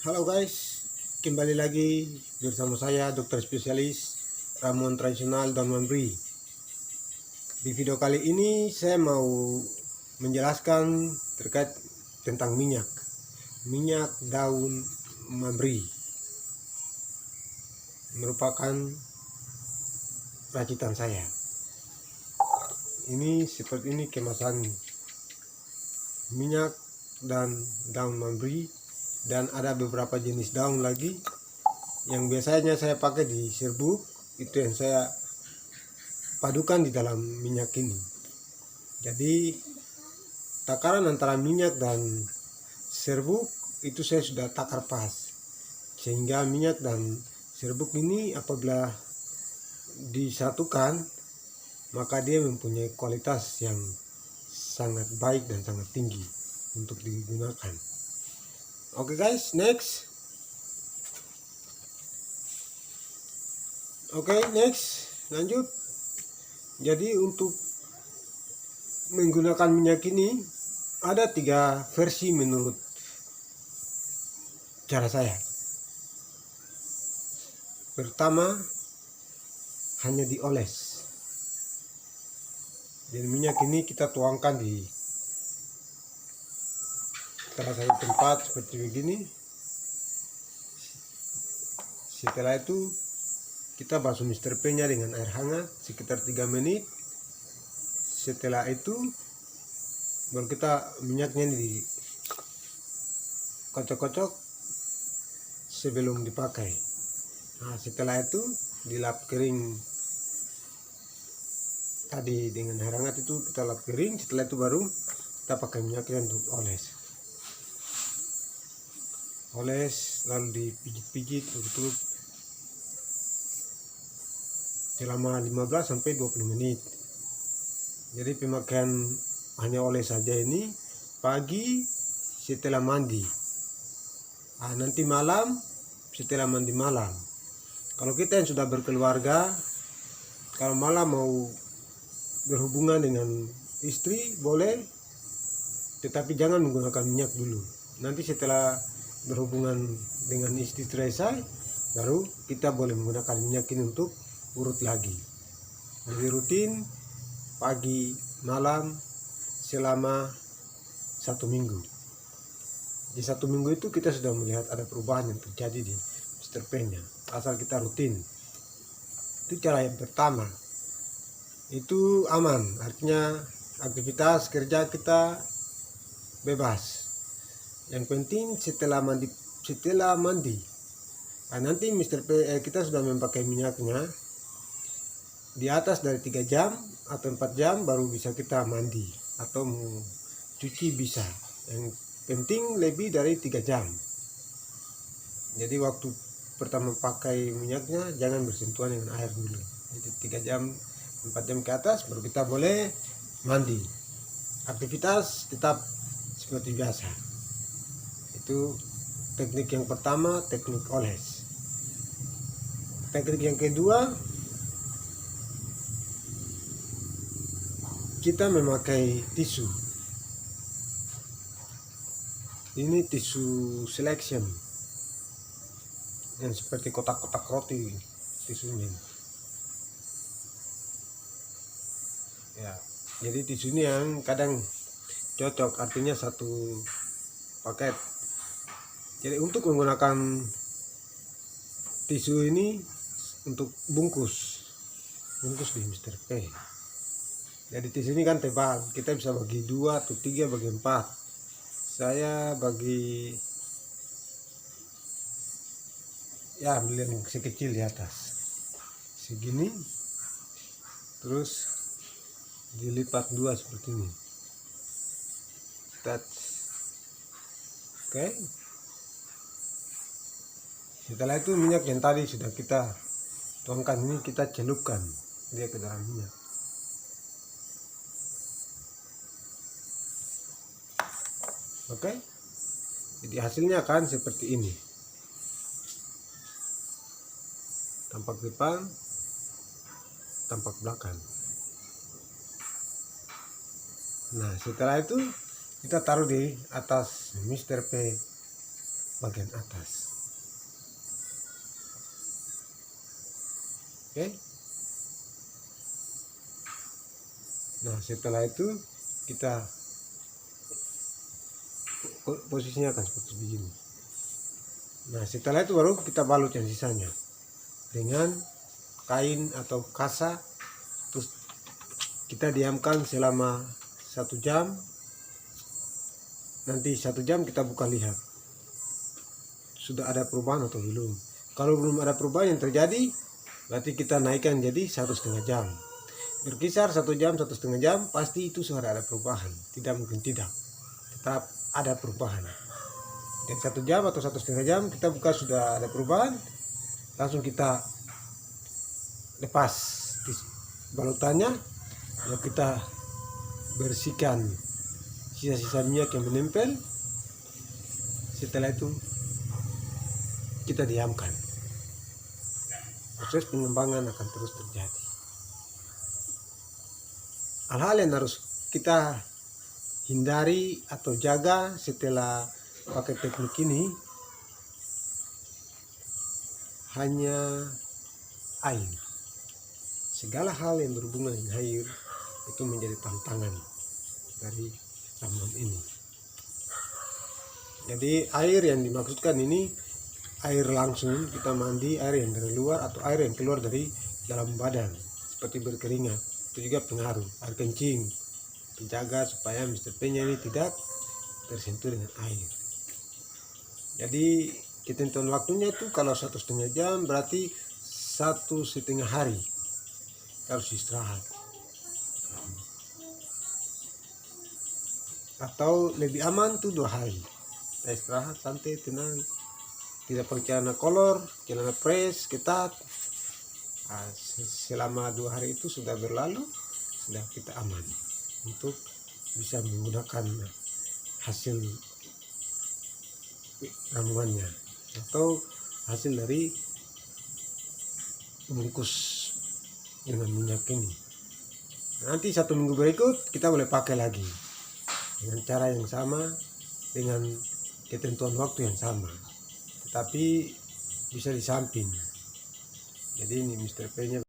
Halo guys, kembali lagi bersama saya dokter spesialis ramuan tradisional Don Membri. Di video kali ini saya mau menjelaskan terkait tentang minyak daun membri. Merupakan racitan saya. Ini seperti ini kemasan minyak dan daun membri, dan ada beberapa jenis daun lagi yang biasanya saya pakai di serbuk. Itu yang saya padukan di dalam minyak ini. Jadi takaran antara minyak dan serbuk itu saya sudah takar pas, sehingga minyak dan serbuk ini apabila disatukan maka dia mempunyai kualitas yang sangat baik dan sangat tinggi untuk digunakan. Oke guys, next. Lanjut. Jadi untuk menggunakan minyak ini ada 3 versi menurut cara saya. Pertama, hanya dioles. Dan minyak ini kita tuangkan di salah satu tempat seperti begini. Setelah itu kita basuh Mr. P nya dengan air hangat sekitar 3 menit. Setelah itu baru kita minyaknya dikocok-kocok sebelum dipakai. Nah, setelah itu dilap kering tadi dengan air hangat, itu kita lap kering. Setelah itu baru kita pakai minyaknya untuk oles lalu dipijit-pijit betul selama 15 sampai 20 menit. Jadi pemakaian hanya oles saja ini pagi setelah mandi. Nanti malam setelah mandi malam. Kalau kita yang sudah berkeluarga, kalau malam mau berhubungan dengan istri boleh, tetapi jangan menggunakan minyak dulu. Nanti setelah berhubungan dengan istri selesai, baru kita boleh menggunakan minyak ini untuk urut lagi. Jadi rutin pagi malam selama 1 minggu. Di 1 minggu itu kita sudah melihat ada perubahan yang terjadi di Mr. P nya, asal kita rutin. Itu cara yang pertama. Itu aman, artinya aktivitas kerja kita bebas. Yang penting setelah mandi nanti Mr. P kita sudah memakai minyaknya di atas dari 3 jam atau 4 jam baru bisa kita mandi atau cuci bisa. Yang penting lebih dari 3 jam. Jadi waktu pertama pakai minyaknya jangan bersentuhan dengan air dulu. Jadi 3 jam 4 jam ke atas baru kita boleh mandi. Aktivitas tetap seperti biasa. Itu teknik yang pertama, teknik oles. Teknik yang kedua, kita memakai tisu. Ini tisu selection yang seperti kotak-kotak roti tisunya. Ya, jadi tisu ini yang kadang cocok, artinya satu paket. Jadi untuk menggunakan tisu ini untuk bungkus di Mr. P. Jadi tisu ini kan tebal, kita bisa bagi 2 atau 3 bagi 4. Saya bagi ambil yang sekecil di atas segini, terus dilipat 2 seperti ini. Oke. Setelah itu minyak yang tadi sudah kita tuangkan ini kita celupkan dia ke dalam minyak. Oke. Jadi hasilnya akan seperti ini. Tampak depan, tampak belakang. Nah, setelah itu kita taruh di atas Mr. P bagian atas. Oke. Nah, setelah itu kita posisinya akan seperti begini. Nah, setelah itu baru kita balut yang sisanya dengan kain atau kasa, terus kita diamkan selama 1 jam. Nanti 1 jam kita buka lihat sudah ada perubahan atau belum. Kalau belum ada perubahan yang terjadi, berarti kita naikkan jadi 1,5 jam. Berkisar 1 jam, 1,5 jam, pasti itu sudah ada perubahan. Tidak mungkin tidak, tetap ada perubahan. Dan 1 jam atau 1,5 jam kita buka sudah ada perubahan, langsung kita lepas balutannya, lalu kita bersihkan sisa-sisa minyak yang menempel. Setelah itu kita diamkan, proses pengembangan akan terus terjadi. Hal-hal yang harus kita hindari atau jaga setelah pakai teknik ini hanya air. Segala hal yang berhubungan dengan air itu menjadi tantangan dari ramuan ini. Jadi air yang dimaksudkan ini air langsung kita mandi, air yang dari luar atau air yang keluar dari dalam badan seperti berkeringat, itu juga pengaruh. Air kencing menjaga supaya Mr. P-nya ini tidak tersentuh dengan air. Jadi ketentuan waktunya itu kalau 1,5 jam berarti 1,5 hari harus istirahat. Atau lebih aman tuh 2 hari. Kita istirahat santai tenang, tidak pakai celana kolor, celana press ketat. Nah, selama 2 hari itu sudah berlalu, sudah kita aman untuk bisa menggunakan hasil ramuannya atau hasil dari bungkus dengan minyak ini. Nanti 1 minggu berikut kita boleh pakai lagi dengan cara yang sama, dengan ketentuan waktu yang sama, tetapi bisa di samping. Jadi ini Mr. P-nya